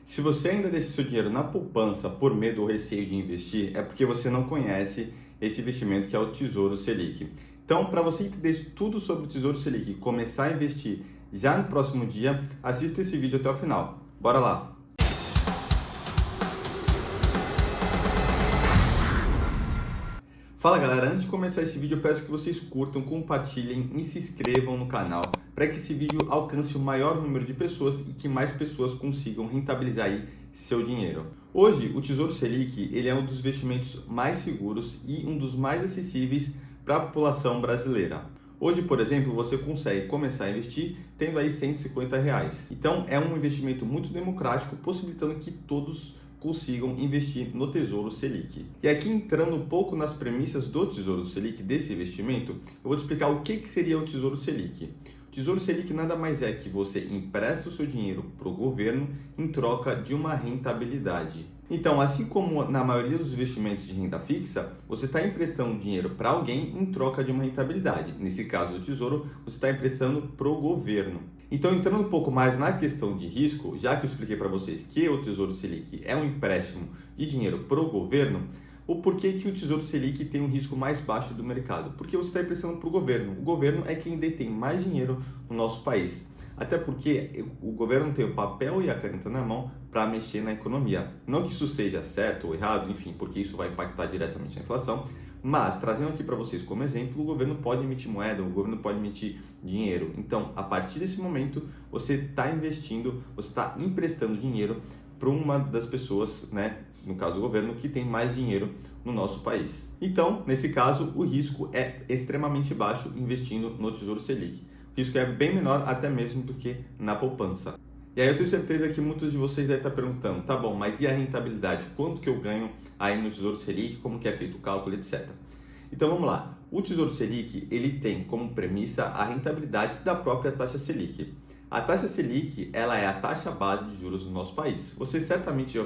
Se você ainda deixa seu dinheiro na poupança por medo ou receio de investir, é porque você não conhece esse investimento que é o Tesouro Selic. Então, para você entender tudo sobre o Tesouro Selic e começar a investir já no próximo dia, assista esse vídeo até o final. Bora lá! Fala galera, antes de começar esse vídeo eu peço que vocês curtam, compartilhem e se inscrevam no canal para que esse vídeo alcance o maior número de pessoas e que mais pessoas consigam rentabilizar aí seu dinheiro. Hoje, o Tesouro Selic ele é um dos investimentos mais seguros e um dos mais acessíveis para a população brasileira. Hoje, por exemplo, você consegue começar a investir tendo aí R$ 150. Então, é um investimento muito democrático, possibilitando que todos consigam investir no Tesouro Selic. E aqui entrando um pouco nas premissas do Tesouro Selic, desse investimento, eu vou te explicar o que seria o Tesouro Selic. O Tesouro Selic nada mais é que você empresta o seu dinheiro para o governo em troca de uma rentabilidade. Então, assim como na maioria dos investimentos de renda fixa, você está emprestando dinheiro para alguém em troca de uma rentabilidade. Nesse caso do Tesouro, você está emprestando para o governo. Então, entrando um pouco mais na questão de risco, já que eu expliquei para vocês que o Tesouro Selic é um empréstimo de dinheiro para o governo, o porquê que o Tesouro Selic tem um risco mais baixo do mercado? Porque você está emprestando para o governo. O governo é quem detém mais dinheiro no nosso país. Até porque o governo tem o papel e a caneta na mão para mexer na economia. Não que isso seja certo ou errado, enfim, porque isso vai impactar diretamente na inflação, mas trazendo aqui para vocês como exemplo, o governo pode emitir moeda, o governo pode emitir dinheiro. Então, a partir desse momento, você está investindo, você está emprestando dinheiro para uma das pessoas, né, no caso o governo, que tem mais dinheiro no nosso país. Então, nesse caso, o risco é extremamente baixo investindo no Tesouro Selic. O risco é bem menor até mesmo do que na poupança. E aí eu tenho certeza que muitos de vocês devem estar perguntando, tá bom, mas e a rentabilidade? Quanto que eu ganho aí no Tesouro Selic? Como que é feito o cálculo, etc. Então vamos lá. O Tesouro Selic, ele tem como premissa a rentabilidade da própria taxa Selic. A taxa Selic, ela é a taxa base de juros do nosso país. Você certamente já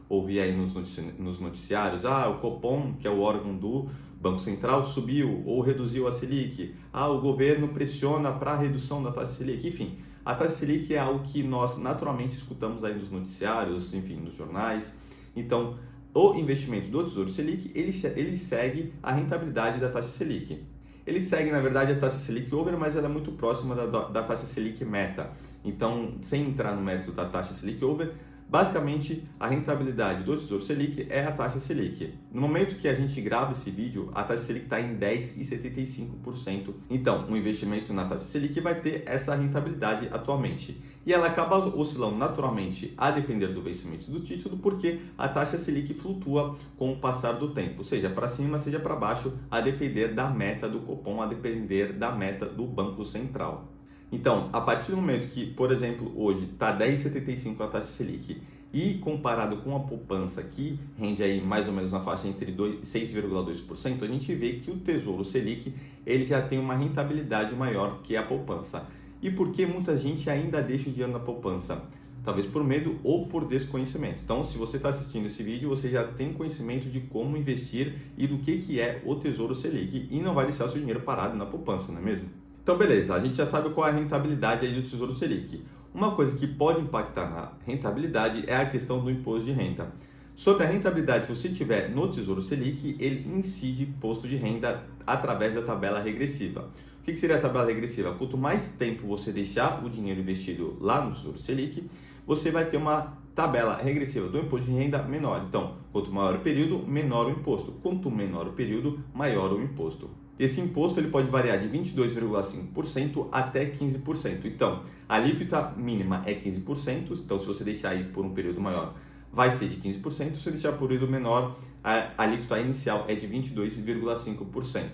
ouviu aí nos noticiários, o Copom, que é o órgão do Banco Central, subiu ou reduziu a Selic. O governo pressiona para a redução da taxa Selic. Enfim, a taxa Selic é algo que nós naturalmente escutamos aí nos noticiários, enfim, nos jornais. Então, o investimento do Tesouro Selic, ele segue a rentabilidade da taxa Selic. Ele segue, na verdade, a taxa Selic Over, mas ela é muito próxima da taxa Selic Meta. Então, sem entrar no mérito da taxa Selic Over, basicamente, a rentabilidade do Tesouro Selic é a taxa Selic. No momento que a gente grava esse vídeo, a taxa Selic está em 10,75%. Então, um investimento na taxa Selic vai ter essa rentabilidade atualmente. E ela acaba oscilando naturalmente a depender do vencimento do título, porque a taxa Selic flutua com o passar do tempo, seja para cima, seja para baixo, a depender da meta do Copom, a depender da meta do Banco Central. Então, a partir do momento que, por exemplo, hoje está 10,75 a taxa Selic e comparado com a poupança que rende aí mais ou menos na faixa entre 6,2%, a gente vê que o Tesouro Selic ele já tem uma rentabilidade maior que a poupança. E por que muita gente ainda deixa o dinheiro na poupança? Talvez por medo ou por desconhecimento. Então, se você está assistindo esse vídeo, você já tem conhecimento de como investir e do que é o Tesouro Selic e não vai deixar seu dinheiro parado na poupança, não é mesmo? Então, beleza, a gente já sabe qual é a rentabilidade aí do Tesouro Selic. Uma coisa que pode impactar na rentabilidade é a questão do imposto de renda. Sobre a rentabilidade que você tiver no Tesouro Selic, ele incide imposto de renda através da tabela regressiva. O que seria a tabela regressiva? Quanto mais tempo você deixar o dinheiro investido lá no Tesouro Selic, você vai ter uma tabela regressiva do imposto de renda menor. Então, quanto maior o período, menor o imposto. Quanto menor o período, maior o imposto. Esse imposto ele pode variar de 22,5% até 15%. Então, a alíquota mínima é 15%. Então, se você deixar aí por um período maior, vai ser de 15%. Se você deixar por um período menor, a alíquota inicial é de 22,5%.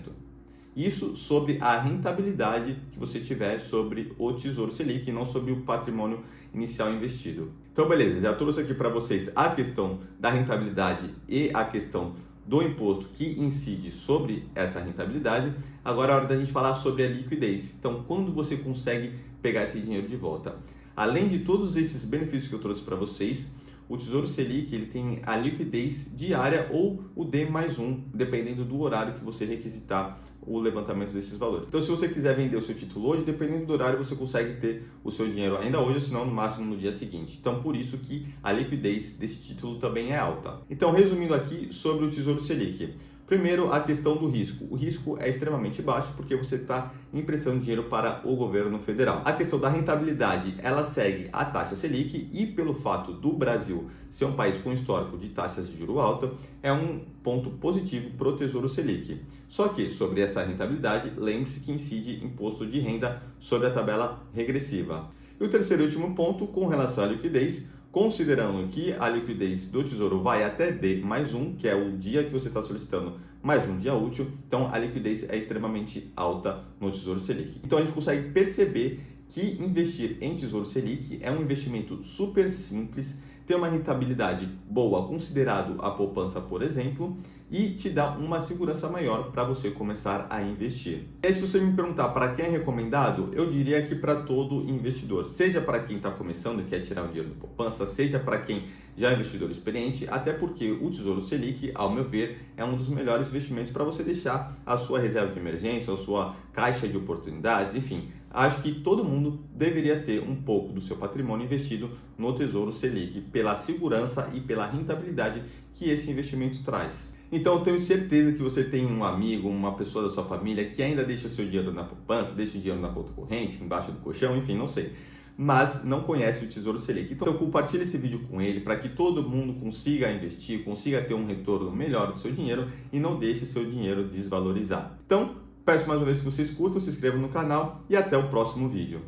Isso sobre a rentabilidade que você tiver sobre o Tesouro Selic e não sobre o patrimônio inicial investido. Então, beleza, já trouxe aqui para vocês a questão da rentabilidade e a questão do imposto que incide sobre essa rentabilidade. Agora é hora da gente falar sobre a liquidez. Então, quando você consegue pegar esse dinheiro de volta? Além de todos esses benefícios que eu trouxe para vocês, o Tesouro Selic ele tem a liquidez diária ou o D+1, dependendo do horário que você requisitar o levantamento desses valores. Então, se você quiser vender o seu título hoje, dependendo do horário, você consegue ter o seu dinheiro ainda hoje, ou se não, no máximo no dia seguinte. Então, por isso que a liquidez desse título também é alta. Então, resumindo aqui sobre o Tesouro Selic. Primeiro, a questão do risco. O risco é extremamente baixo porque você está emprestando dinheiro para o governo federal. A questão da rentabilidade, ela segue a taxa Selic e pelo fato do Brasil ser um país com histórico de taxas de juros alta, é um ponto positivo para o Tesouro Selic. Só que, sobre essa rentabilidade, lembre-se que incide imposto de renda sobre a tabela regressiva. E o terceiro e último ponto, com relação à liquidez, considerando que a liquidez do Tesouro vai até D+1, que é o dia que você está solicitando mais um dia útil, então a liquidez é extremamente alta no Tesouro Selic. Então a gente consegue perceber que investir em Tesouro Selic é um investimento super simples, tem uma rentabilidade boa considerado a poupança, por exemplo, e te dá uma segurança maior para você começar a investir. E aí, se você me perguntar para quem é recomendado, eu diria que para todo investidor, seja para quem está começando e quer tirar um dinheiro da poupança, seja para quem já é investidor experiente, até porque o Tesouro Selic, ao meu ver, é um dos melhores investimentos para você deixar a sua reserva de emergência, a sua caixa de oportunidades, enfim. Acho que todo mundo deveria ter um pouco do seu patrimônio investido no Tesouro Selic, pela segurança e pela rentabilidade que esse investimento traz. Então, eu tenho certeza que você tem um amigo, uma pessoa da sua família que ainda deixa o seu dinheiro na poupança, deixa o dinheiro na conta corrente, embaixo do colchão, enfim, não sei, mas não conhece o Tesouro Selic. Então, compartilhe esse vídeo com ele para que todo mundo consiga investir, consiga ter um retorno melhor do seu dinheiro e não deixe seu dinheiro desvalorizar. Então, peço mais uma vez que vocês curtam, se inscrevam no canal e até o próximo vídeo.